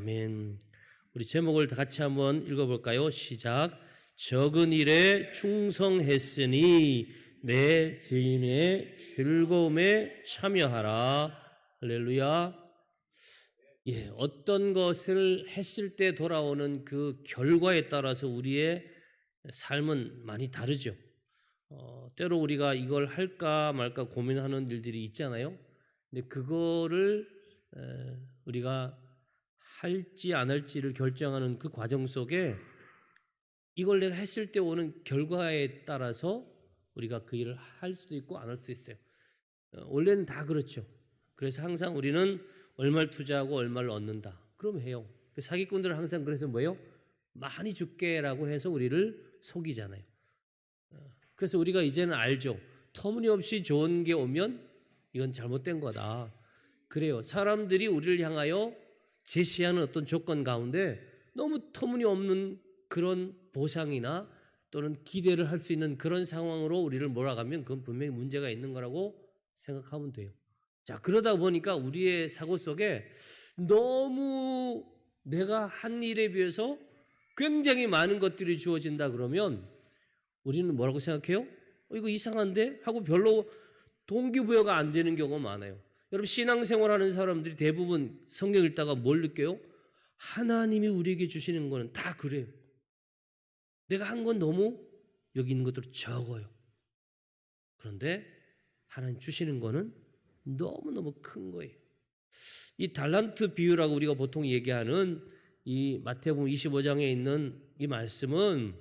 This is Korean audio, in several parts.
아멘. 우리 제목을 다 같이 한번 읽어볼까요? 시작. 적은 일에 충성했으니 내 지인의 즐거움에 참여하라. 할렐루야. 어떤 것을 했을 때 돌아오는 그 결과에 따라서 우리의 삶은 많이 다르죠. 때로 우리가 이걸 할까 말까 고민하는 일들이 있잖아요. 근데 그거를 우리가 할지 안 할지를 결정하는 그 과정 속에 이걸 내가 했을 때 오는 결과에 따라서 우리가 그 일을 할 수도 있고 안 할 수도 있어요. 원래는 다 그렇죠. 그래서 항상 우리는 얼마를 투자하고 얼마를 얻는다. 그럼 해요. 사기꾼들은 항상 그래서 뭐예요? 많이 줄게라고 해서 우리를 속이잖아요. 그래서 우리가 이제는 알죠. 터무니없이 좋은 게 오면 이건 잘못된 거다. 그래요. 사람들이 우리를 향하여 제시하는 어떤 조건 가운데 너무 터무니없는 그런 보상이나 또는 기대를 할 수 있는 그런 상황으로 우리를 몰아가면 그건 분명히 문제가 있는 거라고 생각하면 돼요. 자, 그러다 보니까 우리의 사고 속에 너무 내가 한 일에 비해서 굉장히 많은 것들이 주어진다 그러면 우리는 뭐라고 생각해요? 이거 이상한데? 하고 별로 동기부여가 안 되는 경우가 많아요. 여러분 신앙생활하는 사람들이 대부분 성경 읽다가 뭘 느껴요? 하나님이 우리에게 주시는 거는 다 그래요. 내가 한 건 너무 여기 있는 것들은 적어요. 그런데 하나님 주시는 거는 너무너무 큰 거예요. 이 달란트 비유라고 우리가 보통 얘기하는 이 마태복음 25장에 있는 이 말씀은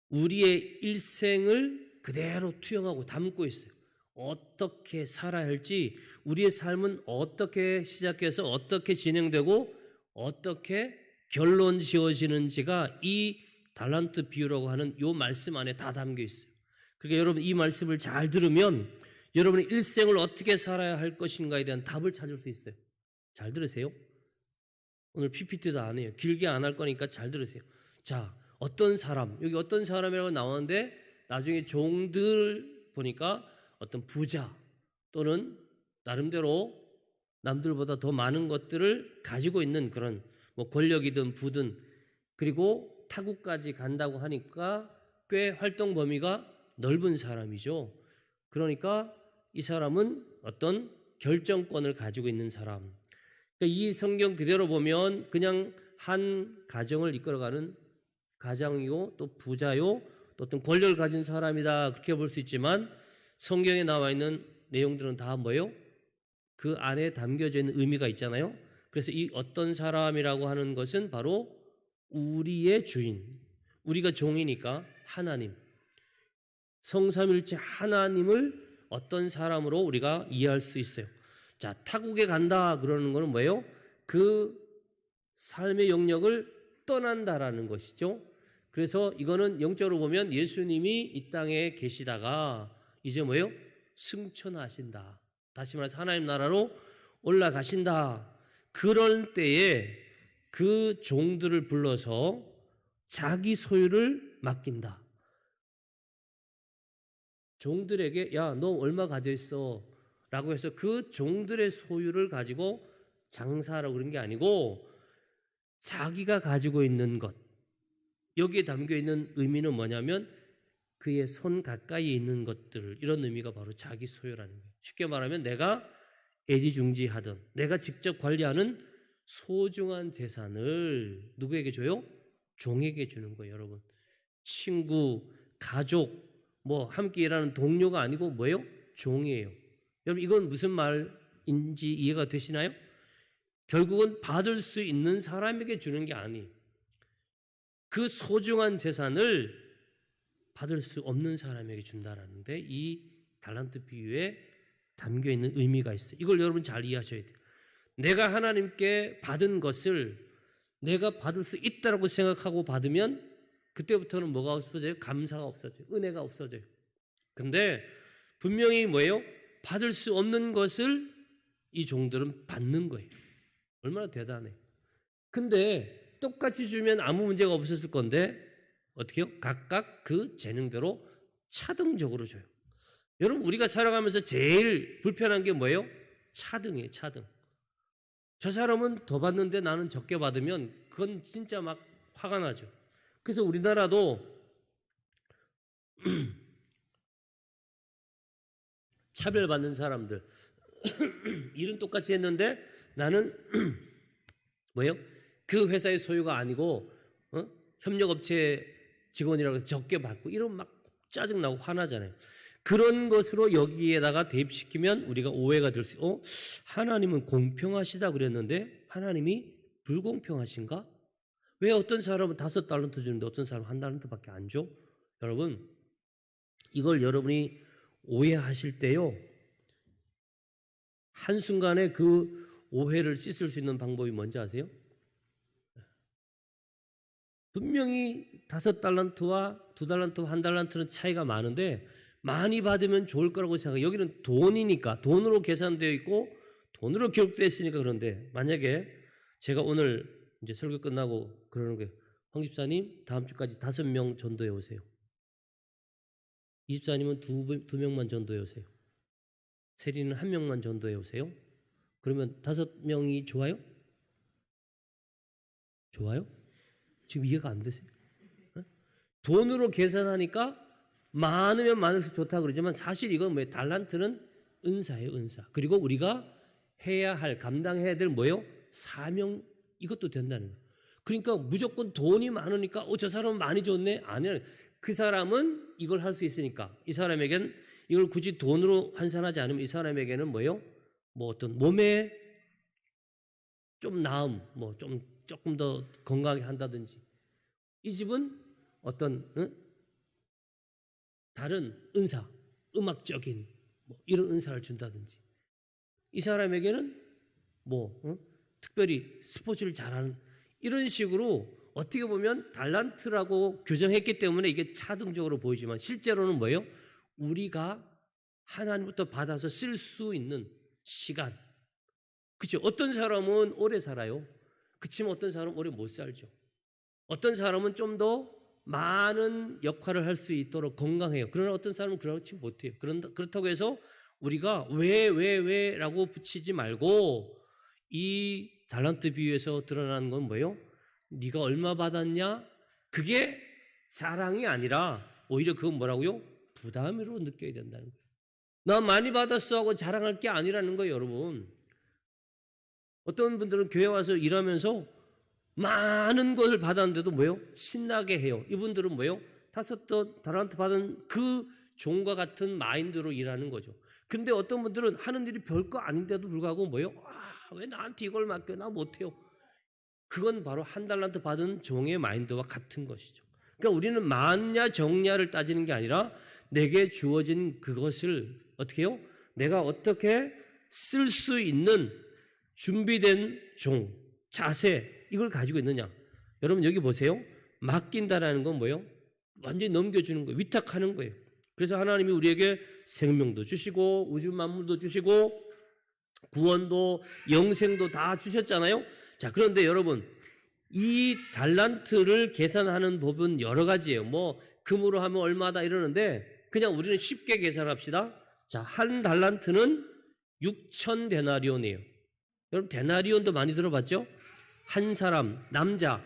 우리의 일생을 그대로 투영하고 담고 있어요. 어떻게 살아야 할지, 우리의 삶은 어떻게 시작해서 어떻게 진행되고 어떻게 결론 지어지는지가 이 달란트 비유라고 하는 이 말씀 안에 다 담겨 있어요. 그러니까 여러분 이 말씀을 잘 들으면 여러분의 일생을 어떻게 살아야 할 것인가에 대한 답을 찾을 수 있어요. 잘 들으세요. 오늘 PPT도 안 해요. 길게 안 할 거니까 잘 들으세요. 자, 어떤 사람, 여기 어떤 사람이라고 나오는데 나중에 종들 보니까 어떤 부자 또는 나름대로 남들보다 더 많은 것들을 가지고 있는 그런 뭐 권력이든 부든 그리고 타국까지 간다고 하니까 꽤 활동 범위가 넓은 사람이죠. 그러니까 이 사람은 어떤 결정권을 가지고 있는 사람. 그러니까 이 성경 그대로 보면 그냥 한 가정을 이끌어가는 가장이요, 또 부자요, 또 어떤 권력을 가진 사람이다 그렇게 볼 수 있지만 성경에 나와 있는 내용들은 다 뭐예요? 그 안에 담겨져 있는 의미가 있잖아요. 그래서 이 어떤 사람이라고 하는 것은 바로 우리의 주인, 우리가 종이니까 하나님, 성삼일체 하나님을 어떤 사람으로 우리가 이해할 수 있어요. 자, 타국에 간다 그러는 거는 뭐예요? 그 삶의 영역을 떠난다라는 것이죠. 그래서 이거는 영적으로 보면 예수님이 이 땅에 계시다가 이제 뭐예요? 승천하신다. 다시 말해서 하나님 나라로 올라가신다. 그럴 때에 그 종들을 불러서 자기 소유를 맡긴다. 종들에게 야, 너 얼마 가져 있어? 라고 해서 그 종들의 소유를 가지고 장사하라고 그런 게 아니고 자기가 가지고 있는 것, 여기에 담겨 있는 의미는 뭐냐면 그의 손 가까이에 있는 것들, 이런 의미가 바로 자기 소유라는 거예요. 쉽게 말하면 내가 애지중지하던 내가 직접 관리하는 소중한 재산을 누구에게 줘요? 종에게 주는 거예요. 여러분, 친구, 가족, 뭐 함께 일하는 동료가 아니고 뭐예요? 종이에요. 여러분 이건 무슨 말인지 이해가 되시나요? 결국은 받을 수 있는 사람에게 주는 게 아니에요. 그 소중한 재산을 받을 수 없는 사람에게 준다라는데 이 달란트 비유에 담겨 있는 의미가 있어요. 이걸 여러분 잘 이해하셔야 돼요. 내가 하나님께 받은 것을 내가 받을 수 있다고 생각하고 받으면 그때부터는 뭐가 없어져요? 감사가 없어져요. 은혜가 없어져요. 근데 분명히 뭐예요? 받을 수 없는 것을 이 종들은 받는 거예요. 얼마나 대단해. 근데 똑같이 주면 아무 문제가 없었을 건데 어떻게 해요? 각각 그 재능대로 차등적으로 줘요. 여러분 우리가 살아가면서 제일 불편한 게 뭐예요? 차등이에요. 차등. 저 사람은 더 받는데 나는 적게 받으면 그건 진짜 막 화가 나죠. 그래서 우리나라도 차별받는 사람들 일은 똑같이 했는데 나는 뭐예요? 그 회사의 소유가 아니고 협력업체 직원이라고 해서 적게 받고 이러면 막 짜증나고 화나잖아요. 그런 것으로 여기에다가 대입시키면 우리가 오해가 될 수 하나님은 공평하시다 그랬는데 하나님이 불공평하신가? 왜 어떤 사람은 5달란트 주는데 어떤 사람은 1달란트밖에 안 줘? 여러분 이걸 여러분이 오해하실 때요 한순간에 그 오해를 씻을 수 있는 방법이 뭔지 아세요? 분명히 5달란트와 2달란트와 1달란트는 차이가 많은데 많이 받으면 좋을 거라고 생각해요. 여기는 돈이니까 돈으로 계산되어 있고 돈으로 기록되어 있으니까. 그런데 만약에 제가 오늘 이제 설교 끝나고 그러는 거예요. 황 집사님 다음 주까지 5명 전도해 오세요. 이 집사님은 2명만 전도해 오세요. 세리는 1명만 전도해 오세요. 그러면 5명이 좋아요? 좋아요? 지금 이해가 안 되세요? 돈으로 계산하니까 많으면 많을수록 좋다 그러지만 사실 이건 뭐예요? 달란트는 은사예요, 은사. 그리고 우리가 해야 할, 감당해야 될 뭐예요? 사명, 이것도 된다는 거예요. 그러니까 무조건 돈이 많으니까 저 사람은 많이 줬네? 아니요. 그 사람은 이걸 할 수 있으니까 이 사람에겐 이걸 굳이 돈으로 환산하지 않으면 이 사람에게는 뭐예요? 뭐 어떤 몸에 좀 나음, 뭐 좀 조금 더 건강하게 한다든지 이 집은 어떤 다른 은사, 음악적인 뭐 이런 은사를 준다든지 이 사람에게는 뭐 특별히 스포츠를 잘하는 이런 식으로 어떻게 보면 달란트라고 규정했기 때문에 이게 차등적으로 보이지만 실제로는 뭐예요? 우리가 하나님부터 받아서 쓸 수 있는 시간. 그렇죠? 어떤 사람은 오래 살아요. 그렇지만 어떤 사람은 오래 못 살죠. 어떤 사람은 좀 더 많은 역할을 할 수 있도록 건강해요. 그러나 어떤 사람은 그렇지 못해요. 그렇다고 해서 우리가 왜라고 붙이지 말고 이 달란트 비유에서 드러나는 건 뭐예요? 네가 얼마 받았냐? 그게 자랑이 아니라 오히려 그건 뭐라고요? 부담으로 느껴야 된다는 거예요. 나 많이 받았어 하고 자랑할 게 아니라는 거예요, 여러분. 어떤 분들은 교회 와서 일하면서 많은 것을 받았는데도 뭐예요? 신나게 해요. 이분들은 뭐예요? 5달란트 받은 그 종과 같은 마인드로 일하는 거죠. 근데 어떤 분들은 하는 일이 별거 아닌데도 불구하고 뭐예요? 왜 나한테 이걸 맡겨? 나 못해요. 그건 바로 1달란트 받은 종의 마인드와 같은 것이죠. 그러니까 우리는 많냐 적냐를 따지는 게 아니라 내게 주어진 그것을 어떻게 해요? 내가 어떻게 쓸 수 있는 준비된 종, 자세 이걸 가지고 있느냐. 여러분 여기 보세요. 맡긴다라는 건 뭐예요? 완전히 넘겨주는 거예요. 위탁하는 거예요. 그래서 하나님이 우리에게 생명도 주시고 우주 만물도 주시고 구원도 영생도 다 주셨잖아요. 자, 그런데 여러분 이 달란트를 계산하는 법은 여러 가지예요. 뭐 금으로 하면 얼마다 이러는데 그냥 우리는 쉽게 계산합시다. 자, 1달란트는 6,000데나리온이에요. 여러분 데나리온도 많이 들어봤죠? 한 사람, 남자,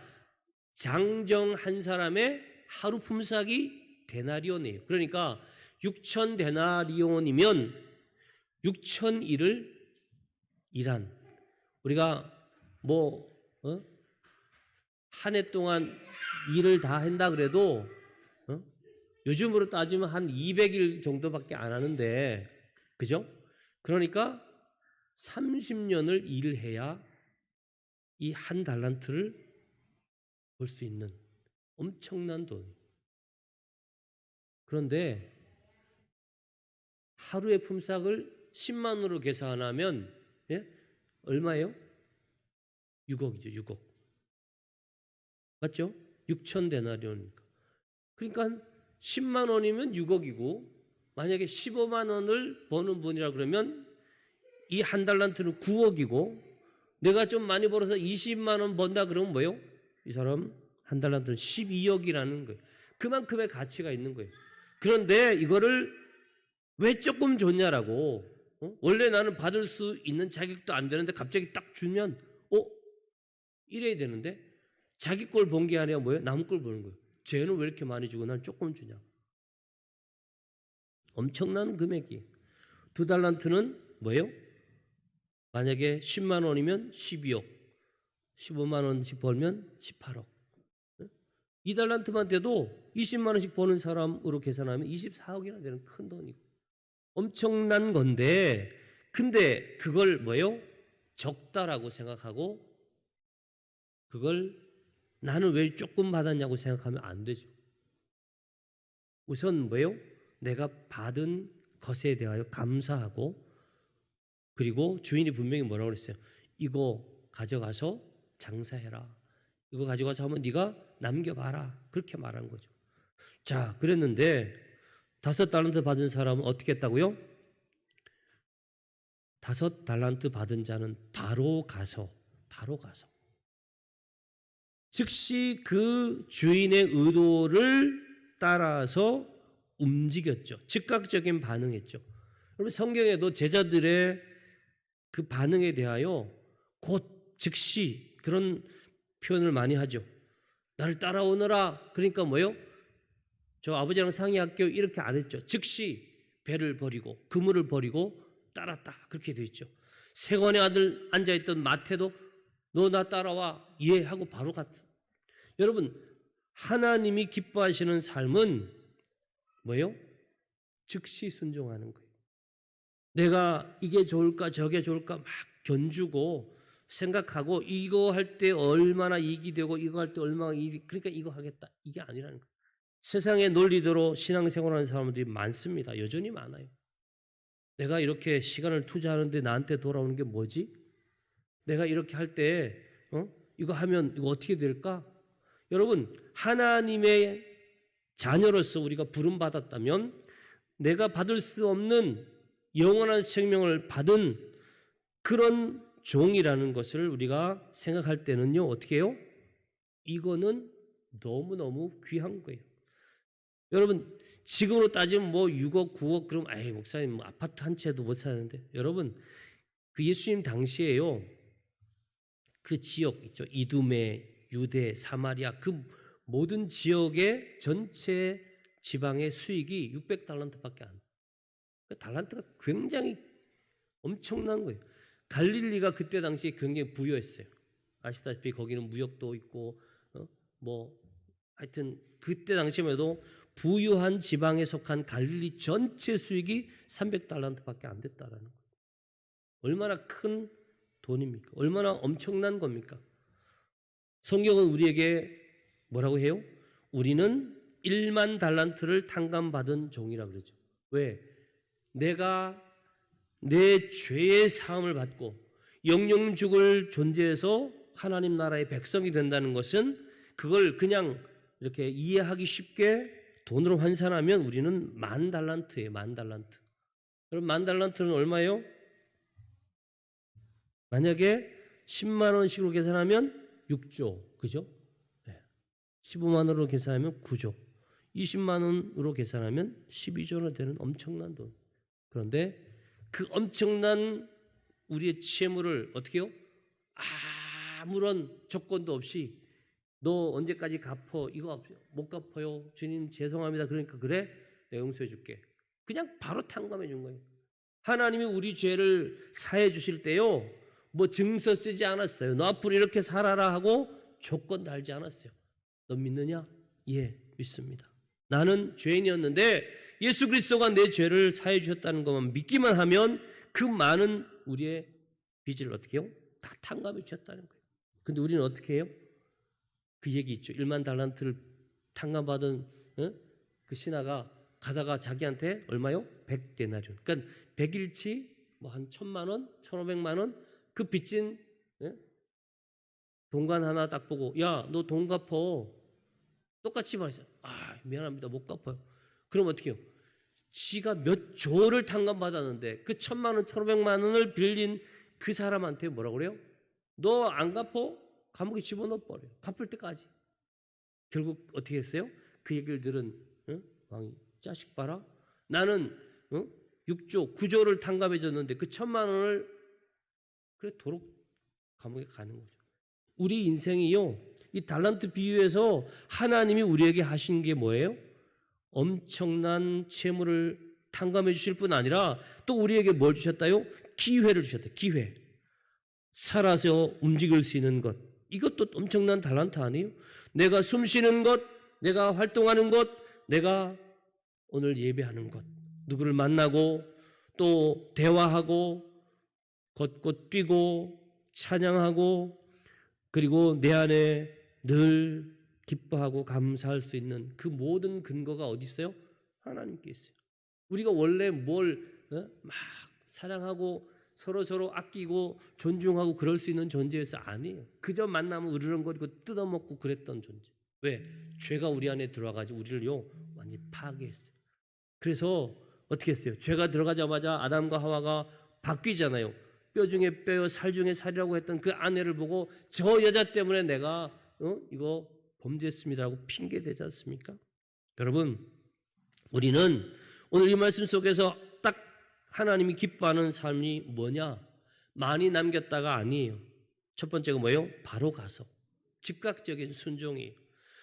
장정 한 사람의 하루 품삯이 데나리온이에요. 그러니까 6,000데나리온이면 6,000일을 일한 우리가 뭐 한 해 동안 일을 다 한다 그래도 요즘으로 따지면 한 200일 정도밖에 안 하는데 그죠? 그러니까 30년을 일을 해야 이 1달란트를 벌 수 있는 엄청난 돈. 그런데 하루의 품삯을 10만 원으로 계산하면 얼마예요? 6억이죠. 6억. 맞죠? 6,000데나리온이니까. 그러니까 10만 원이면 6억이고 만약에 15만 원을 버는 분이라 그러면 이 1달란트는 9억이고 내가 좀 많이 벌어서 20만 원 번다 그러면 뭐예요? 이 사람 1달란트는 12억이라는 거예요. 그만큼의 가치가 있는 거예요. 그런데 이거를 왜 조금 줬냐라고 원래 나는 받을 수 있는 자격도 안 되는데 갑자기 딱 주면 이래야 되는데 자기 걸 본 게 아니라 뭐예요? 남 걸 보는 거예요. 쟤는 왜 이렇게 많이 주고 난 조금 주냐. 엄청난 금액이에요. 2달란트는 뭐예요? 만약에 10만 원이면 12억, 15만 원씩 벌면 18억. 2달란트만 돼도 20만 원씩 버는 사람으로 계산하면 24억이나 되는 큰 돈이고 엄청난 건데, 근데 그걸 뭐예요? 적다라고 생각하고 그걸 나는 왜 조금 받았냐고 생각하면 안 되죠. 우선 뭐예요? 내가 받은 것에 대하여 감사하고, 그리고 주인이 분명히 뭐라고 그랬어요? 이거 가져가서 장사해라. 이거 가져가서 하면 네가 남겨봐라. 그렇게 말한 거죠. 자, 그랬는데 5달란트 받은 사람은 어떻게 했다고요? 5달란트 받은 자는 바로 가서 즉시 그 주인의 의도를 따라서 움직였죠. 즉각적인 반응했죠. 여러분, 성경에도 제자들의 그 반응에 대하여 곧 즉시 그런 표현을 많이 하죠. 나를 따라오너라. 그러니까 뭐요? 저 아버지랑 상의할게요. 이렇게 안 했죠. 즉시 배를 버리고 그물을 버리고 따랐다. 그렇게 되어 있죠. 세관의 아들 앉아있던 마태도 너 나 따라와. 예 하고 바로 갔다. 여러분, 하나님이 기뻐하시는 삶은 뭐예요? 즉시 순종하는 거예요. 내가 이게 좋을까 저게 좋을까 막 견주고 생각하고 이거 할 때 얼마나 이익이 되고 이거 할 때 얼마나 이익이, 그러니까 이거 하겠다. 이게 아니라는 거예요. 세상의 논리대로 신앙생활하는 사람들이 많습니다. 여전히 많아요. 내가 이렇게 시간을 투자하는데 나한테 돌아오는 게 뭐지? 내가 이렇게 할 때 이거 하면 이거 어떻게 될까? 여러분, 하나님의 자녀로서 우리가 부름받았다면 내가 받을 수 없는 영원한 생명을 받은 그런 종이라는 것을 우리가 생각할 때는요, 어떻게 해요? 이거는 너무너무 귀한 거예요. 여러분, 지금으로 따지면 뭐 6억, 9억, 그럼 아이 목사님 뭐 아파트 한 채도 못 사는데, 여러분, 그 예수님 당시에요, 그 지역 있죠. 이두메, 유대, 사마리아, 그 모든 지역의 전체 지방의 수익이 600달란트밖에 안 돼요. 달란트가 굉장히 엄청난 거예요. 갈릴리가 그때 당시에 굉장히 부유했어요. 아시다시피 거기는 무역도 있고 하여튼 그때 당시만 해도 부유한 지방에 속한 갈릴리 전체 수익이 300달란트밖에 안 됐다라는 거예요. 얼마나 큰 돈입니까? 얼마나 엄청난 겁니까? 성경은 우리에게 뭐라고 해요? 우리는 1만 달란트를 탕감받은 종이라고 그러죠. 왜? 내가 내 죄의 사함을 받고 영영 죽을 존재에서 하나님 나라의 백성이 된다는 것은 그걸 그냥 이렇게 이해하기 쉽게 돈으로 환산하면 우리는 10,000달란트예요. 10,000달란트. 그럼 10,000달란트는 얼마예요? 만약에 10만 원씩으로 계산하면 6조. 그죠? 15만 원으로 계산하면 9조. 20만 원으로 계산하면 12조나 되는 엄청난 돈. 그런데 그 엄청난 우리의 채무를 어떻게 해요? 아무런 조건도 없이 너 언제까지 갚어? 이거 못 갚아요. 주님 죄송합니다. 그러니까 그래? 내가 용서해 줄게. 그냥 바로 탕감해 준 거예요. 하나님이 우리 죄를 사해 주실 때요, 뭐 증서 쓰지 않았어요. 너 앞으로 이렇게 살아라 하고 조건 달지 않았어요. 너 믿느냐? 예, 믿습니다. 나는 죄인이었는데 예수 그리스도가 내 죄를 사해 주셨다는 것만 믿기만 하면 그 많은 우리의 빚을 어떻게 해요? 다 탕감해 주셨다는 거예요. 근데 우리는 어떻게 해요? 그 얘기 있죠. 1만 달란트를 탕감받은 그 신하가 가다가 자기한테 얼마요? 100데나리온. 그러니까 100일치 뭐 한 1,000만 원, 1,500만 원 그 빚진 동관 하나 딱 보고 야, 너 돈 갚어. 똑같이 말했어요. 미안합니다. 못 갚아요. 그럼 어떻게 해요? 지가 몇 조를 탕감받았는데 그 1,000만 원, 1,500만 원을 빌린 그 사람한테 뭐라고 그래요? 너 안 갚어? 감옥에 집어넣어버려요. 갚을 때까지. 결국 어떻게 했어요? 그 얘기를 들은 왕이 자식 봐라. 나는 6조, 9조를 탕감해줬는데 그 1,000만 원을 그래 도록 감옥에 가는 거죠. 우리 인생이요, 이 달란트 비유에서 하나님이 우리에게 하신 게 뭐예요? 엄청난 채무를 탕감해 주실 뿐 아니라 또 우리에게 뭘 주셨다요? 기회를 주셨다. 기회. 살아서 움직일 수 있는 것. 이것도 엄청난 달란트 아니에요? 내가 숨 쉬는 것, 내가 활동하는 것, 내가 오늘 예배하는 것, 누구를 만나고 또 대화하고 걷고 뛰고 찬양하고 그리고 내 안에 늘 기뻐하고 감사할 수 있는 그 모든 근거가 어디 있어요? 하나님께 있어요. 우리가 원래 뭘 막 사랑하고 서로 아끼고 존중하고 그럴 수 있는 존재에서 아니에요. 그저 만나면 으르렁거리고 뜯어먹고 그랬던 존재. 왜? 죄가 우리 안에 들어와가지고 우리를요 완전히 파괴했어요. 그래서 어떻게 했어요? 죄가 들어가자마자 아담과 하와가 바뀌잖아요. 뼈 중에 뼈요 살 중에 살이라고 했던 그 아내를 보고 저 여자 때문에 내가 이거 범죄했습니다라고 핑계대지 않습니까? 여러분, 우리는 오늘 이 말씀 속에서 딱 하나님이 기뻐하는 삶이 뭐냐? 많이 남겼다가 아니에요. 첫 번째가 뭐예요? 바로 가서 즉각적인 순종이에요.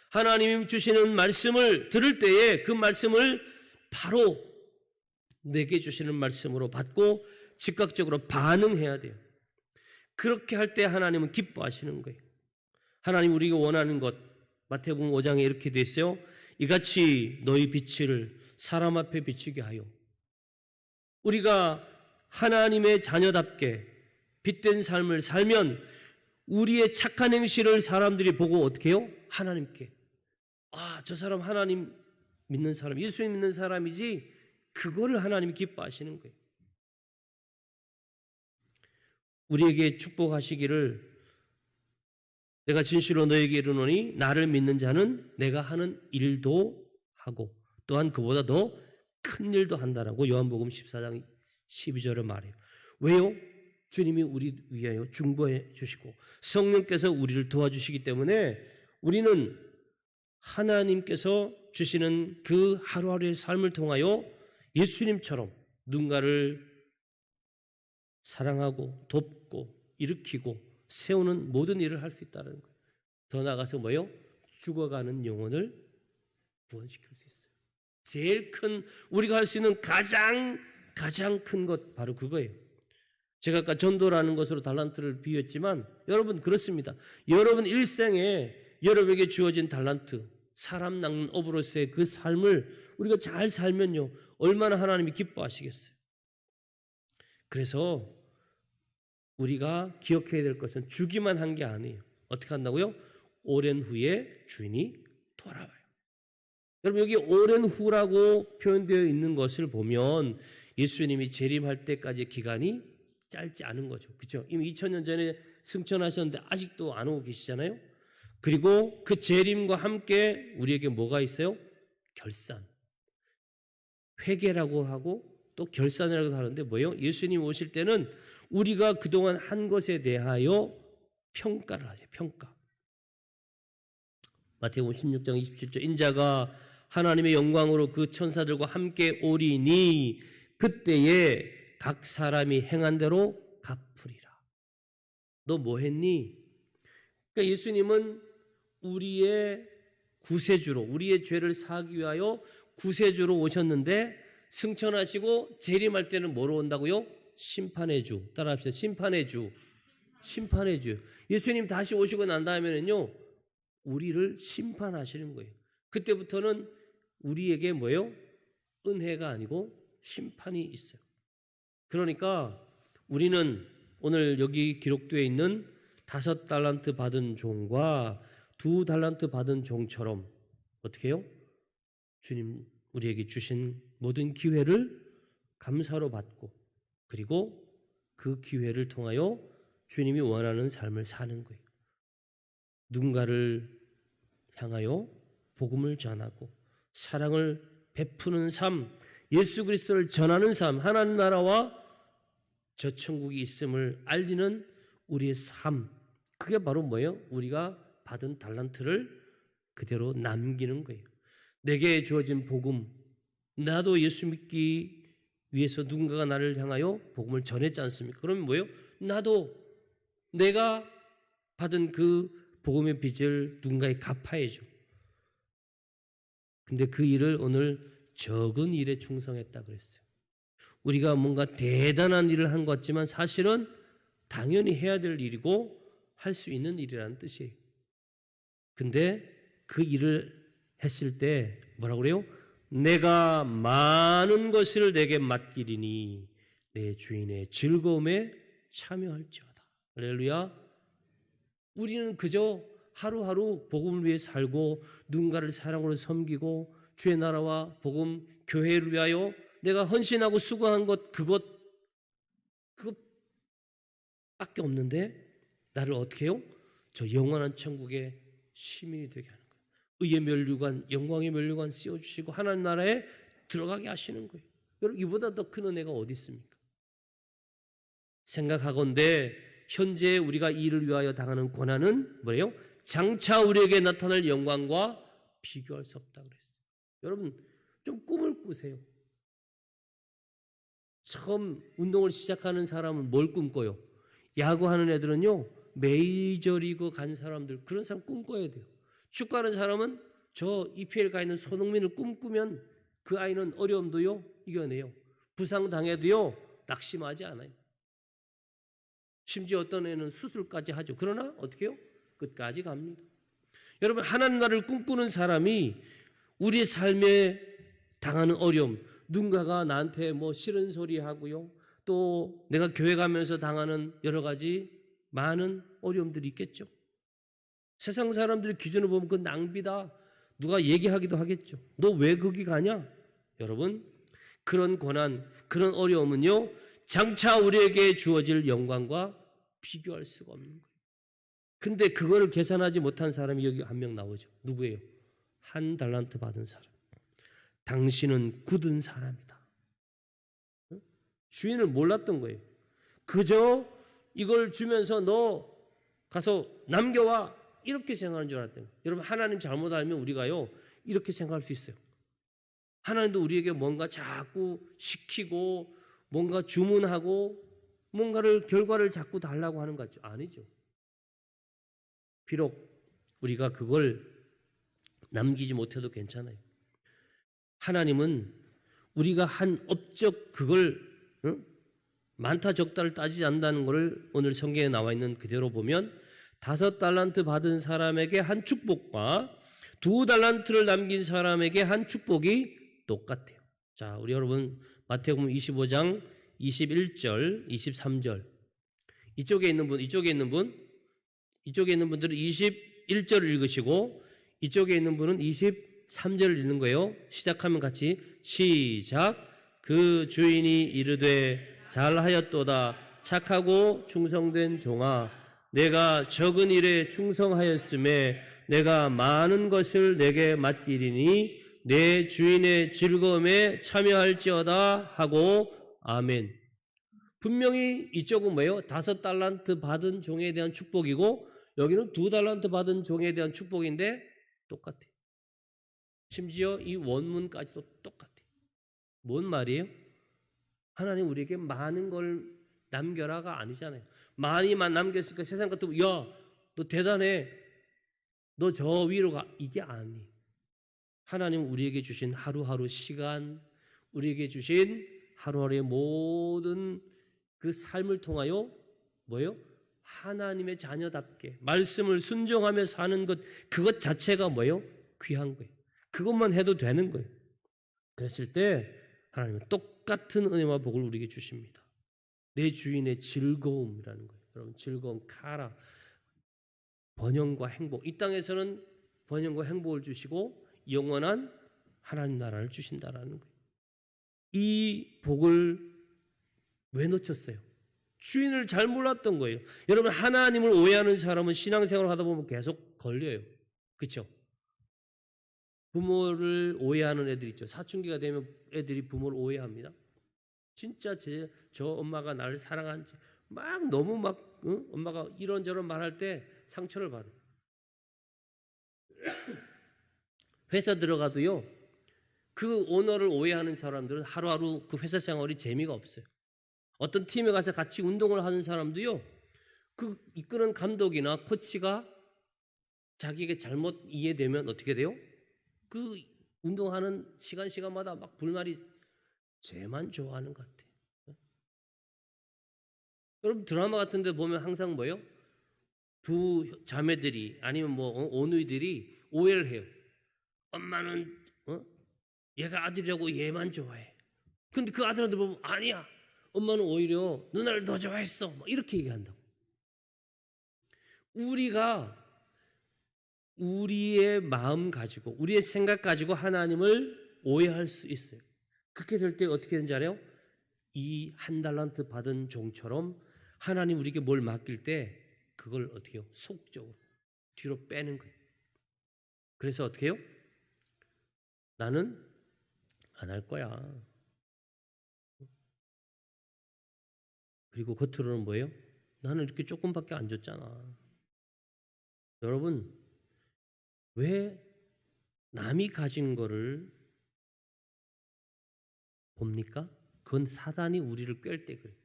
하나님이 주시는 말씀을 들을 때에 그 말씀을 바로 내게 주시는 말씀으로 받고 즉각적으로 반응해야 돼요. 그렇게 할 때 하나님은 기뻐하시는 거예요. 하나님 우리가 원하는 것, 마태복음 5장에 이렇게 돼 있어요. 이같이 너희 빛을 사람 앞에 비추게 하여. 우리가 하나님의 자녀답게 빛된 삶을 살면 우리의 착한 행실을 사람들이 보고 어떻게 해요? 하나님께. 아, 저 사람 하나님 믿는 사람, 예수님 믿는 사람이지. 그거를 하나님이 기뻐하시는 거예요. 우리에게 축복하시기를 내가 진실로 너에게 이르노니 나를 믿는 자는 내가 하는 일도 하고 또한 그보다 더 큰 일도 한다라고 요한복음 14장 12절에 말해요. 왜요? 주님이 우리 위하여 중보해 주시고 성령께서 우리를 도와주시기 때문에 우리는 하나님께서 주시는 그 하루하루의 삶을 통하여 예수님처럼 누군가를 사랑하고 돕고 일으키고 세우는 모든 일을 할 수 있다는 거예요. 더 나아가서 뭐예요? 죽어가는 영혼을 구원시킬 수 있어요. 제일 큰 우리가 할 수 있는 가장 큰 것 바로 그거예요. 제가 아까 전도라는 것으로 달란트를 비유했지만 여러분 그렇습니다. 여러분 일생에 여러분에게 주어진 달란트, 사람 낚는 업으로서의 그 삶을 우리가 잘 살면요 얼마나 하나님이 기뻐하시겠어요. 그래서 우리가 기억해야 될 것은 주기만 한 게 아니에요. 어떻게 한다고요? 오랜 후에 주인이 돌아와요. 여러분 여기 오랜 후라고 표현되어 있는 것을 보면 예수님이 재림할 때까지의 기간이 짧지 않은 거죠. 그렇죠? 이미 2000년 전에 승천하셨는데 아직도 안 오고 계시잖아요. 그리고 그 재림과 함께 우리에게 뭐가 있어요? 결산. 회개라고 하고 또 결산이라고 하는데 뭐예요? 예수님 오실 때는 우리가 그동안 한 것에 대하여 평가를 하세요. 평가. 마태복음 16장 27절 인자가 하나님의 영광으로 그 천사들과 함께 오리니 그때에 각 사람이 행한 대로 갚으리라. 너 뭐 했니? 그러니까 예수님은 우리의 구세주로 우리의 죄를 사하기 위하여 구세주로 오셨는데 승천하시고 재림할 때는 뭐로 온다고요? 심판의 주. 따라합시다. 심판의 주. 심판의 주. 예수님 다시 오시고 난 다음에는요 우리를 심판하시는 거예요. 그때부터는 우리에게 뭐예요? 은혜가 아니고 심판이 있어요. 그러니까 우리는 오늘 여기 기록되어 있는 5달란트 받은 종과 2달란트 받은 종처럼 어떻게 해요? 주님 우리에게 주신 모든 기회를 감사로 받고 그리고 그 기회를 통하여 주님이 원하는 삶을 사는 거예요. 누군가를 향하여 복음을 전하고 사랑을 베푸는 삶, 예수 그리스도를 전하는 삶, 하나님 나라와 저 천국이 있음을 알리는 우리의 삶, 그게 바로 뭐예요? 우리가 받은 달란트를 그대로 남기는 거예요. 내게 주어진 복음, 나도 예수 믿기 위해서 누군가가 나를 향하여 복음을 전했지 않습니까? 그러면 뭐예요? 나도 내가 받은 그 복음의 빚을 누군가에 갚아야죠. 근데 그 일을 오늘 적은 일에 충성했다 그랬어요. 우리가 뭔가 대단한 일을 한 것 같지만 사실은 당연히 해야 될 일이고 할 수 있는 일이라는 뜻이에요. 근데 그 일을 했을 때 뭐라고 그래요? 내가 많은 것을 내게 맡기리니 내 주인의 즐거움에 참여할지어다. 할렐루야. 우리는 그저 하루하루 복음을 위해 살고 누군가를 사랑으로 섬기고 주의 나라와 복음 교회를 위하여 내가 헌신하고 수고한 것 그것밖에 없는데 나를 어떻게 해요? 저 영원한 천국의 시민이 되게 하는 거예요. 의의 면류관, 영광의 면류관 씌워주시고 하나님 나라에 들어가게 하시는 거예요. 여러분 이보다 더 큰 은혜가 어디 있습니까? 생각하건대 현재 우리가 이 일을 위하여 당하는 고난은 뭐예요? 장차 우리에게 나타날 영광과 비교할 수 없다고 그랬어요. 여러분 좀 꿈을 꾸세요. 처음 운동을 시작하는 사람은 뭘 꿈꿔요? 야구하는 애들은요 메이저리그 간 사람들 그런 사람 꿈꿔야 돼요. 축구하는 사람은 저 EPL 가 있는 손흥민을 꿈꾸면 그 아이는 어려움도요 이겨내요. 부상당해도요 낙심하지 않아요. 심지어 어떤 애는 수술까지 하죠. 그러나 어떻게 해요? 끝까지 갑니다. 여러분 하나님 나라를 꿈꾸는 사람이 우리의 삶에 당하는 어려움, 누군가가 나한테 뭐 싫은 소리 하고요. 또 내가 교회 가면서 당하는 여러 가지 많은 어려움들이 있겠죠. 세상 사람들의 기준을 보면 그 낭비다. 누가 얘기하기도 하겠죠. 너 왜 거기 가냐? 여러분 그런 고난, 그런 어려움은요 장차 우리에게 주어질 영광과 비교할 수가 없는 거예요. 근데 그거를 계산하지 못한 사람이 여기 한 명 나오죠. 누구예요? 1 달란트 받은 사람. 당신은 굳은 사람이다. 주인을 몰랐던 거예요. 그저 이걸 주면서 너 가서 남겨와 이렇게 생각하는 줄 알았던 거예요. 여러분 하나님 잘못 알면 우리가요 이렇게 생각할 수 있어요. 하나님도 우리에게 뭔가 자꾸 시키고 뭔가 주문하고 뭔가를 결과를 자꾸 달라고 하는 것 같죠? 아니죠. 비록 우리가 그걸 남기지 못해도 괜찮아요. 하나님은 우리가 한 업적 그걸 많다 적다를 따지지 않는다는 것을 오늘 성경에 나와 있는 그대로 보면 5 달란트 받은 사람에게 한 축복과 2 달란트를 남긴 사람에게 한 축복이 똑같아요. 자, 우리 여러분 마태복음 25장 21절, 23절 이쪽에 있는 분들은 21절을 읽으시고 이쪽에 있는 분은 23절을 읽는 거예요. 시작하면 같이 시작. 그 주인이 이르되 잘하였도다 착하고 충성된 종아 내가 적은 일에 충성하였음에 내가 많은 것을 내게 맡기리니 내 주인의 즐거움에 참여할지어다 하고 아멘. 분명히 이쪽은 뭐예요? 5 달란트 받은 종에 대한 축복이고 여기는 2 달란트 받은 종에 대한 축복인데 똑같아요. 심지어 이 원문까지도 똑같아요. 뭔 말이에요? 하나님 우리에게 많은 걸 남겨라가 아니잖아요. 많이만 남겼으니까 세상 같으면 야, 너 대단해. 너 저 위로 가. 이게 아니에요. 하나님 우리에게 주신 하루하루 시간, 우리에게 주신 하루하루의 모든 그 삶을 통하여 뭐예요? 하나님의 자녀답게 말씀을 순종하며 사는 것 그것 자체가 뭐예요? 귀한 거예요. 그것만 해도 되는 거예요. 그랬을 때 하나님은 똑같은 은혜와 복을 우리에게 주십니다. 내 주인의 즐거움이라는 거예요. 여러분 즐거움, 카라, 번영과 행복. 이 땅에서는 번영과 행복을 주시고 영원한 하나님 나라를 주신다라는 거예요. 이 복을 왜 놓쳤어요? 주인을 잘 몰랐던 거예요. 여러분 하나님을 오해하는 사람은 신앙생활을 하다 보면 계속 걸려요. 그렇죠? 부모를 오해하는 애들 있죠. 사춘기가 되면 애들이 부모를 오해합니다. 진짜 저 엄마가 나를 사랑하는지 막 너무 막 엄마가 이런저런 말할 때 상처를 받아요. 회사 들어가도요. 그 오너를 오해하는 사람들은 하루하루 그 회사 생활이 재미가 없어요. 어떤 팀에 가서 같이 운동을 하는 사람도요. 그 이끄는 감독이나 코치가 자기에게 잘못 이해되면 어떻게 돼요? 그 운동하는 시간마다 막 불말이 쟤만 좋아하는 것 같아요. 여러분 드라마 같은 데 보면 항상 뭐예요? 두 자매들이 아니면 뭐 오누이들이 오해를 해요. 엄마는 얘가 아들이라고 얘만 좋아해. 근데 그 아들한테 보면 아니야. 엄마는 오히려 누나를 더 좋아했어. 뭐 이렇게 얘기한다고. 우리가 우리의 마음 가지고 우리의 생각 가지고 하나님을 오해할 수 있어요. 그렇게 될 때 어떻게 되는지 알아요? 이 한 달란트 받은 종처럼 하나님 우리에게 뭘 맡길 때 그걸 어떻게 해요? 속적으로 뒤로 빼는 거예요. 그래서 어떻게 해요? 나는 안 할 거야. 그리고 겉으로는 뭐예요? 나는 이렇게 조금밖에 안 줬잖아. 여러분, 왜 남이 가진 거를 봅니까? 그건 사단이 우리를 꿰을 때 그래요.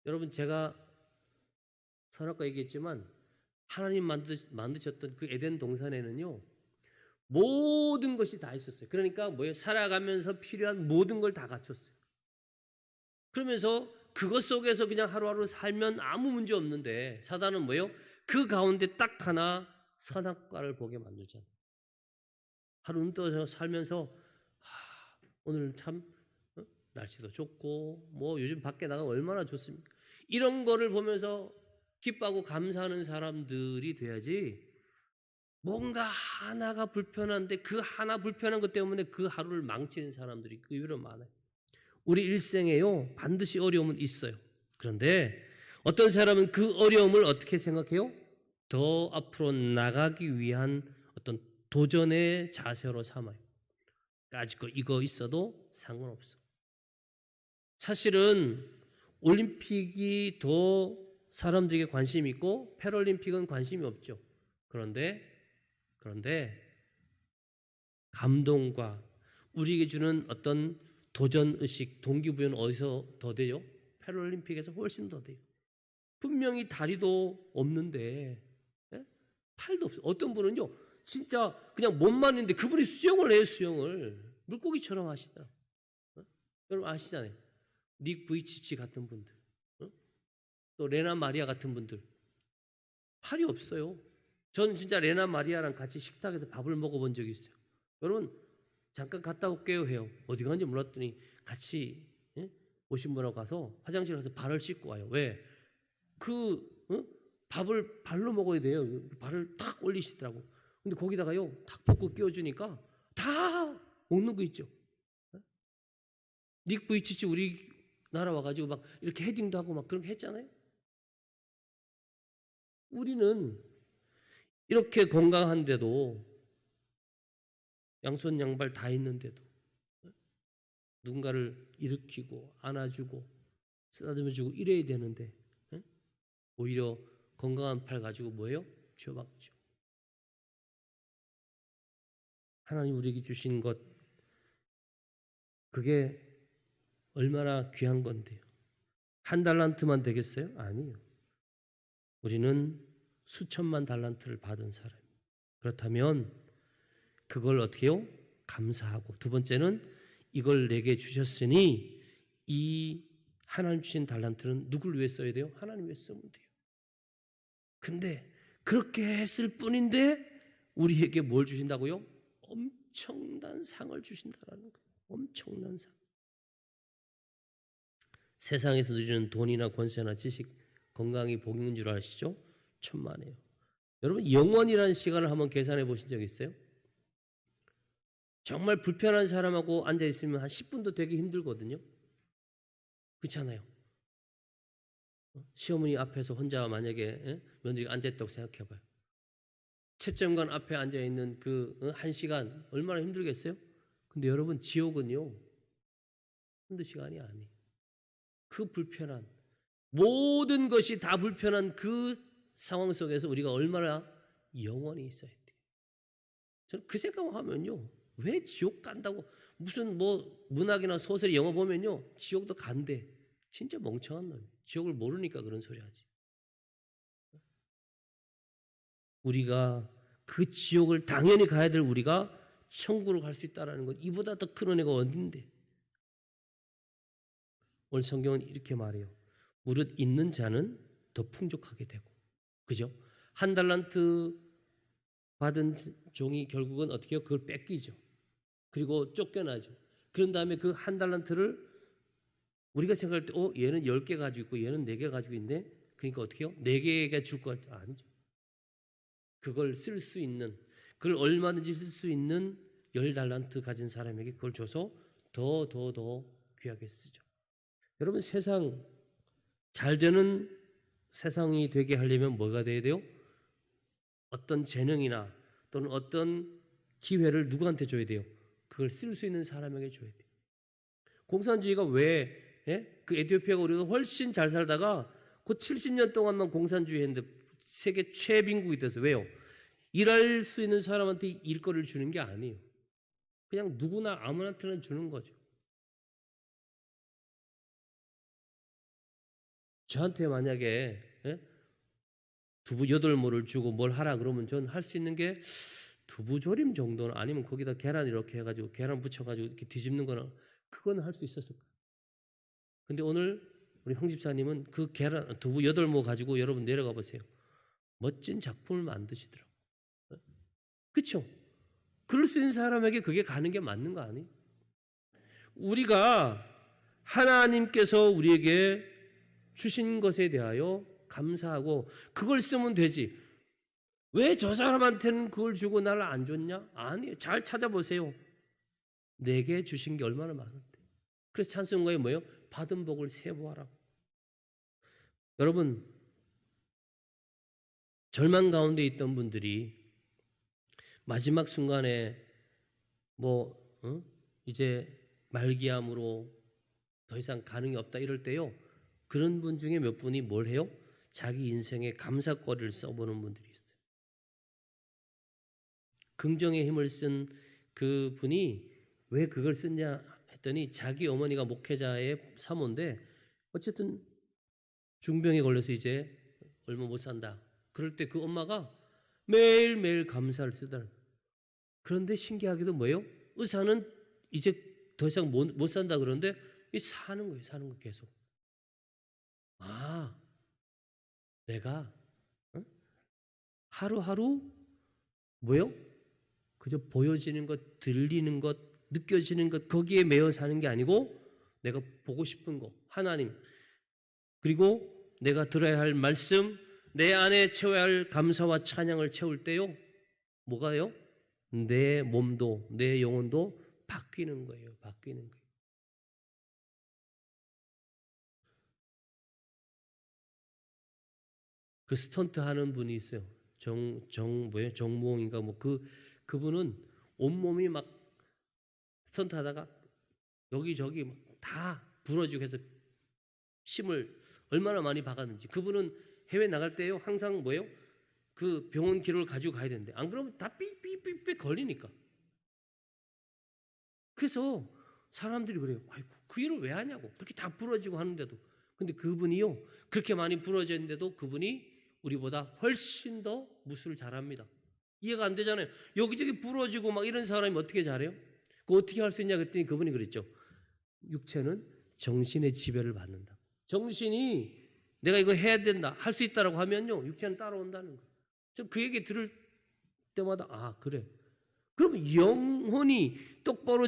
여러분, 제가 선악과 얘기했지만 하나님 만드셨던 그 에덴 동산에는요, 모든 것이 다 있었어요. 그러니까 뭐예요? 살아가면서 필요한 모든 걸 다 갖췄어요. 그러면서 그것 속에서 그냥 하루하루 살면 아무 문제 없는데 사단은 뭐예요? 그 가운데 딱 하나 선악과를 보게 만들잖아요. 하루 눈 떠서 살면서 오늘 참 날씨도 좋고 뭐 요즘 밖에 나가면 얼마나 좋습니까? 이런 거를 보면서 기뻐하고 감사하는 사람들이 돼야지 뭔가 하나가 불편한데 그 하나 불편한 것 때문에 그 하루를 망치는 사람들이 의외로 많아요. 우리 일생에요 반드시 어려움은 있어요. 그런데 어떤 사람은 그 어려움을 어떻게 생각해요? 더 앞으로 나가기 위한 어떤 도전의 자세로 삼아요. 아직 이거 있어도 상관없어. 사실은 올림픽이 더 사람들에게 관심이 있고 패럴림픽은 관심이 없죠. 그런데 감동과 우리에게 주는 어떤 도전의식, 동기부여는 어디서 더 돼요? 패럴림픽에서 훨씬 더 돼요. 분명히 다리도 없는데 팔도 없어요. 어떤 분은요 진짜 그냥 몸만 있는데 그분이 수영을 해요. 수영을 물고기처럼 하시더라고요. 여러분 아시잖아요. 닉 부이치치 같은 분들, 또 레나 마리아 같은 분들 팔이 없어요. 저는 진짜 레나 마리아랑 같이 식탁에서 밥을 먹어본 적이 있어요. 여러분 잠깐 갔다 올게요 해요. 어디 가는지 몰랐더니 같이 오신 분하고 가서 화장실 가서 발을 씻고 와요. 왜? 밥을 발로 먹어야 돼요. 발을 탁 올리시더라고. 근데 거기다가요 탁 볶고 끼워주니까 다 먹는 거 있죠. 닉 부이치치 우리나라 와가지고 막 이렇게 헤딩도 하고 막 그런 거 했잖아요. 우리는 이렇게 건강한데도 양손 양발 다 있는데도 누군가를 일으키고 안아주고 쓰다듬어주고 이래야 되는데 오히려 건강한 팔 가지고 뭐예요? 쥐어박죠. 하나님 우리에게 주신 것 그게 얼마나 귀한 건데요. 한 달란트만 되겠어요? 아니에요. 우리는 수천만 달란트를 받은 사람이에요. 그렇다면 그걸 어떻게 해요? 감사하고 두 번째는 이걸 내게 주셨으니 이 하나님 주신 달란트는 누굴 위해 써야 돼요? 하나님 위해 쓰면 돼요. 근데 그렇게 했을 뿐인데 우리에게 뭘 주신다고요? 엄청난 상을 주신다라는 거예요. 엄청난 상. 세상에서 누리는 돈이나 권세나 지식, 건강이 복인 줄 아시죠? 천만에요. 여러분 영원이라는 시간을 한번 계산해 보신 적 있어요? 정말 불편한 사람하고 앉아 있으면 한 10분도 되게 힘들거든요. 그렇잖아요. 시어머니 앞에서 혼자 만약에 며느리가 앉아 있다고 생각해 봐요. 채점관 앞에 앉아 있는 그 1시간 얼마나 힘들겠어요? 근데 여러분 지옥은요 한두 시간이 아니에요. 그 불편한 모든 것이 다 불편한 그 상황 속에서 우리가 얼마나 영원히 있어야 돼요. 저는 그 생각하면요 왜 지옥 간다고 무슨 뭐 문학이나 소설 영화 보면요 지옥도 간대. 진짜 멍청한 놈이에요. 지옥을 모르니까 그런 소리 하지. 우리가 그 지옥을 당연히 가야 될 우리가 천국으로 갈 수 있다는 것, 이보다 더 큰 은혜가 어딘데? 오늘 성경은 이렇게 말해요. 무릇 있는 자는 더 풍족하게 되고, 그죠? 한 달란트 받은 종이 결국은 어떻게 해요? 그걸 뺏기죠. 그리고 쫓겨나죠. 그런 다음에 그 한 달란트를 우리가 생각할 때, 얘는 10개 가지고 있고 얘는 4개 가지고 있네. 그러니까 어떻게 해요? 4개가 줄 것 같아요. 아니죠. 그걸 쓸 수 있는, 그걸 얼마든지 쓸 수 있는 10달란트 가진 사람에게 그걸 줘서 더 귀하게 쓰죠. 여러분, 세상 잘 되는 세상이 되게 하려면 뭐가 돼야 돼요? 어떤 재능이나 또는 어떤 기회를 누구한테 줘야 돼요? 그걸 쓸 수 있는 사람에게 줘야 돼요. 공산주의가 왜 그 에티오피아가 우리가 훨씬 잘 살다가 그 70년 동안만 공산주의 했는데 세계 최빈국이 돼서 왜요? 일할 수 있는 사람한테 일거리를 주는 게 아니에요. 그냥 누구나 아무한테나 주는 거죠. 저한테 만약에 두부 8모를 주고 뭘 하라 그러면 전 할 수 있는 게 두부조림 정도는, 아니면 거기다 계란 이렇게 해가지고 계란 붙여가지고 이렇게 뒤집는 거나 그건 할 수 있었을 거예요. 근데 오늘 우리 황 집사님은 그 계란 두부 8모 가지고 여러분 내려가 보세요. 멋진 작품을 만드시더라고요. 그렇죠? 그럴 수 있는 사람에게 그게 가는 게 맞는 거 아니에요? 우리가 하나님께서 우리에게 주신 것에 대하여 감사하고 그걸 쓰면 되지. 왜 저 사람한테는 그걸 주고 나를 안 줬냐? 아니에요. 잘 찾아보세요. 내게 주신 게 얼마나 많은데. 그래서 찬송가에 뭐예요? 받은 복을 세보아라. 여러분, 절망 가운데 있던 분들이 마지막 순간에 이제 말기암으로 더 이상 가능이 없다 이럴 때요, 그런 분 중에 몇 분이 뭘 해요? 자기 인생의 감사거리를 써보는 분들이 있어요. 긍정의 힘을 쓴 그 분이 왜 그걸 썼냐 했더니 자기 어머니가 목회자의 사모인데 어쨌든 중병에 걸려서 이제 얼마 못 산다. 그럴 때 그 엄마가 매일매일 감사를 쓰더라고요. 그런데 신기하게도 뭐예요? 의사는 이제 더 이상 못 산다 그러는데 사는 거예요. 사는 거 계속. 아, 내가 하루하루 뭐예요? 그저 보여지는 것, 들리는 것, 느껴지는 것 거기에 매여 사는 게 아니고 내가 보고 싶은 거, 하나님, 그리고 내가 들어야 할 말씀, 내 안에 채워야 할 감사와 찬양을 채울 때요, 뭐가요? 내 몸도 내 영혼도 바뀌는 거예요. 바뀌는 거예요. 그 스턴트 하는 분이 있어요. 정무홍인가 그분은 온몸이 막 스턴트 하다가 여기저기 다 부러지고 해서 심을 얼마나 많이 박았는지. 그분은 해외 나갈 때요 항상 뭐예요? 그 병원 기록을 가지고 가야 되는데 안 그러면 다 삐삐삐삐 걸리니까. 그래서 사람들이 그래요. 아이고, 그 일을 왜 하냐고. 그렇게 다 부러지고 하는데도. 근데 그분이요, 그렇게 많이 부러졌는데도 그분이 우리보다 훨씬 더 무술을 잘합니다. 이해가 안 되잖아요. 여기저기 부러지고 막 이런 사람이 어떻게 잘해요? 그거 어떻게 할 수 있냐 그랬더니 그분이 그랬죠. 육체는 정신의 지배를 받는다. 정신이 내가 이거 해야 된다, 할 수 있다라고 하면요, 육체는 따라온다는 거예요. 저 그 얘기 들을 때마다 아, 그래. 그러면 영혼이 똑바로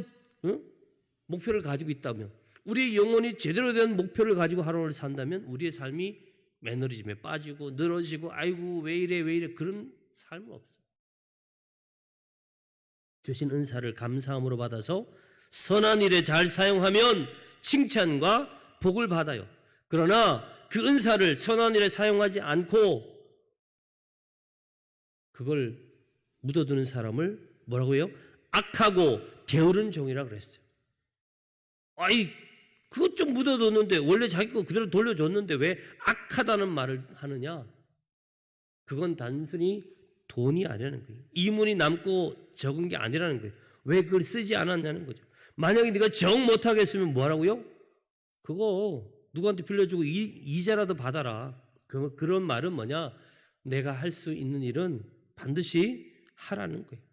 목표를 가지고 있다면, 우리의 영혼이 제대로 된 목표를 가지고 하루를 산다면 우리의 삶이 매너리즘에 빠지고 늘어지고 아이고 왜 이래 그런 삶은 없어요. 주신 은사를 감사함으로 받아서 선한 일에 잘 사용하면 칭찬과 복을 받아요. 그러나 그 은사를 선한 일에 사용하지 않고 그걸 묻어두는 사람을 뭐라고 해요? 악하고 게으른 종이라고 그랬어요. 아이, 그것 좀 묻어뒀는데 원래 자기 거 그대로 돌려줬는데 왜 악하다는 말을 하느냐? 그건 단순히 돈이 아니라는 거예요. 이문이 남고 적은 게 아니라는 거예요. 왜 그걸 쓰지 않았냐는 거죠. 만약에 네가 정 못하겠으면 뭐하라고요? 그거 누구한테 빌려주고 이자라도 받아라. 그런 말은 뭐냐? 내가 할 수 있는 일은 반드시 하라는 거예요.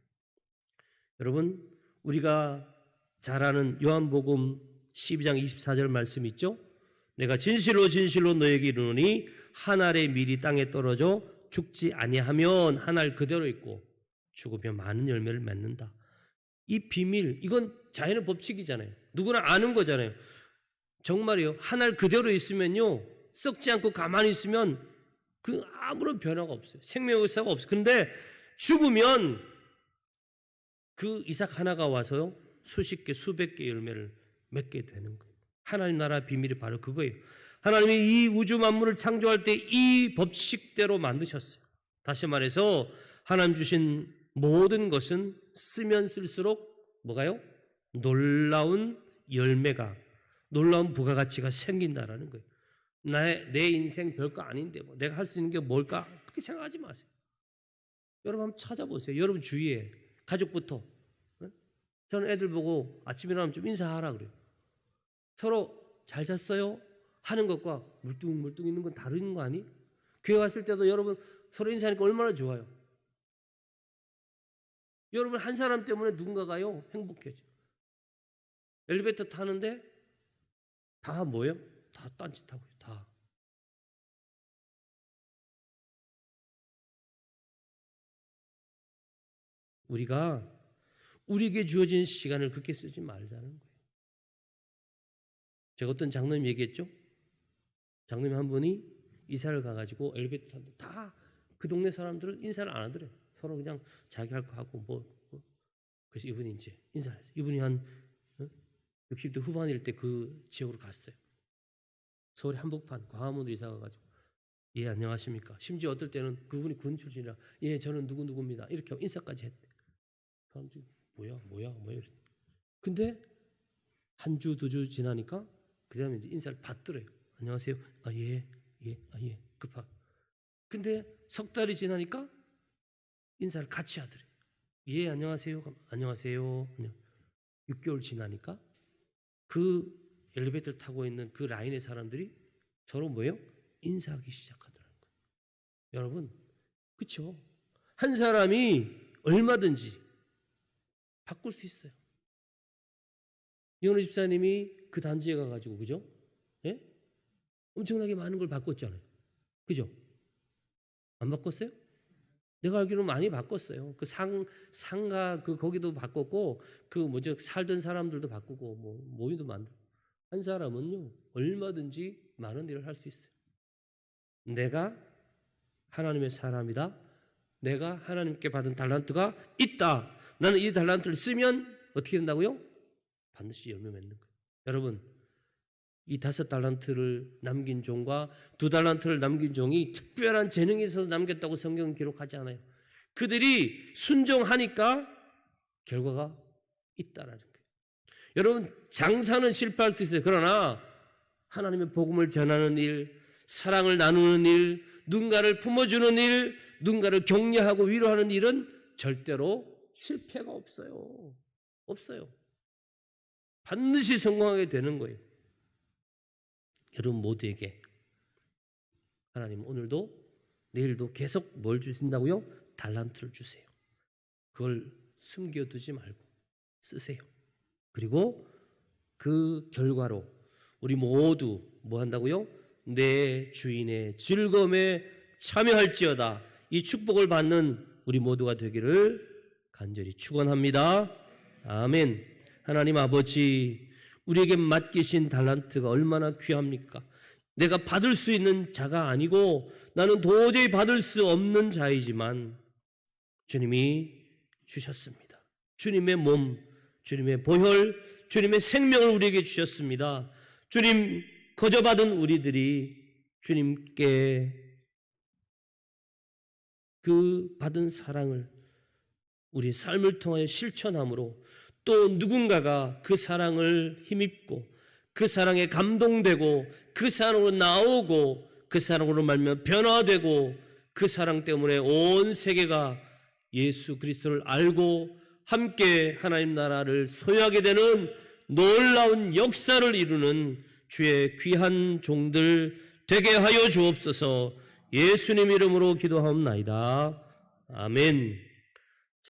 여러분, 우리가 잘 아는 요한복음 12장 24절 말씀 있죠? 내가 진실로 진실로 너에게 이르노니 한 알의 밀이 땅에 떨어져 죽지 아니하면 한 알 그대로 있고 죽으면 많은 열매를 맺는다. 이 비밀, 이건 자연의 법칙이잖아요. 누구나 아는 거잖아요. 정말이요. 한 알 그대로 있으면요, 썩지 않고 가만히 있으면 그 아무런 변화가 없어요. 생명의 역사가 없어요. 근데 죽으면 그 이삭 하나가 와서요, 수십 개, 수백 개 열매를 맺게 되는 거예요. 하나님 나라 비밀이 바로 그거예요. 하나님이 이 우주 만물을 창조할 때 이 법칙대로 만드셨어요. 다시 말해서 하나님 주신 모든 것은 쓰면 쓸수록 뭐가요? 놀라운 열매가, 놀라운 부가가치가 생긴다라는 거예요. 내 인생 별거 아닌데 뭐 내가 할 수 있는 게 뭘까? 그렇게 생각하지 마세요. 여러분 한번 찾아보세요. 여러분 주위에 가족부터. 저는 애들 보고 아침에 일어나면 좀 인사하라 그래요. 서로 잘 잤어요? 하는 것과 물뚱물뚱 있는 건 다른 거 아니? 교회 왔을 때도 여러분 서로 인사하니까 얼마나 좋아요. 여러분 한 사람 때문에 누군가가요 행복해져. 엘리베이터 타는데 다 뭐예요? 다 딴짓하고요. 다. 우리가 우리에게 주어진 시간을 그렇게 쓰지 말자는 거예요. 제가 어떤 장로님 얘기했죠? 장로님 한 분이 이사를 가가지고 엘리베이터 타는데 다 그 동네 사람들은 인사를 안 하더래요. 서로 그냥 자기 할 거 하고 그래서 이분이 이제 인사를 했어요. 이분이 한 60대 후반일 때 그 지역으로 갔어요. 서울 한복판 광화문으로 이사 가가지고 예 안녕하십니까. 심지어 어떨 때는 그분이 군 출신이라 예 저는 누구누구입니다. 이렇게 하고 인사까지 했대. 사람들이 뭐야 이랬대. 근데 한 주, 두 주 지나니까 그 다음에 이제 인사를 받더래요. 안녕하세요. 예, 급하게. 근데 석 달이 지나니까 인사를 같이 하더래요. 예, 안녕하세요. 안녕하세요. 6개월 지나니까 그 엘리베이터를 타고 있는 그 라인의 사람들이 서로 뭐예요? 인사하기 시작하더라는 거예요. 여러분, 그렇죠? 한 사람이 얼마든지 바꿀 수 있어요. 이현우 집사님이 그 단지에 가가지고 그죠? 예? 엄청나게 많은 걸 바꿨잖아요. 그죠? 안 바꿨어요? 내가 알기로는 많이 바꿨어요. 그 상가 거기도 바꿨고 살던 사람들도 바꾸고 모임도 만들고. 한 사람은요 얼마든지 많은 일을 할 수 있어요. 내가 하나님의 사람이다. 내가 하나님께 받은 달란트가 있다. 나는 이 달란트를 쓰면 어떻게 된다고요? 반드시 열매 맺는 거예요. 여러분, 이 5달란트를 남긴 종과 2달란트를 남긴 종이 특별한 재능이 있어서 남겼다고 성경은 기록하지 않아요. 그들이 순종하니까 결과가 있다라는 거예요. 여러분, 장사는 실패할 수 있어요. 그러나 하나님의 복음을 전하는 일, 사랑을 나누는 일, 누군가를 품어주는 일, 누군가를 격려하고 위로하는 일은 절대로 실패가 없어요. 없어요. 반드시 성공하게 되는 거예요. 여러분 모두에게 하나님 오늘도 내일도 계속 뭘 주신다고요? 달란트를 주세요. 그걸 숨겨두지 말고 쓰세요. 그리고 그 결과로 우리 모두 뭐 한다고요? 내 주인의 즐거움에 참여할지어다. 이 축복을 받는 우리 모두가 되기를 간절히 축원합니다. 아멘. 하나님 아버지, 우리에게 맡기신 달란트가 얼마나 귀합니까? 내가 받을 수 있는 자가 아니고 나는 도저히 받을 수 없는 자이지만 주님이 주셨습니다. 주님의 몸, 주님의 보혈, 주님의 생명을 우리에게 주셨습니다. 주님 거저받은 우리들이 주님께 그 받은 사랑을 우리 삶을 통하여 실천함으로 또 누군가가 그 사랑을 힘입고 그 사랑에 감동되고 그 사랑으로 나오고 그 사랑으로 말미암아 변화되고 그 사랑 때문에 온 세계가 예수 그리스도를 알고 함께 하나님 나라를 소유하게 되는 놀라운 역사를 이루는 주의 귀한 종들 되게 하여 주옵소서. 예수님 이름으로 기도하옵나이다. 아멘.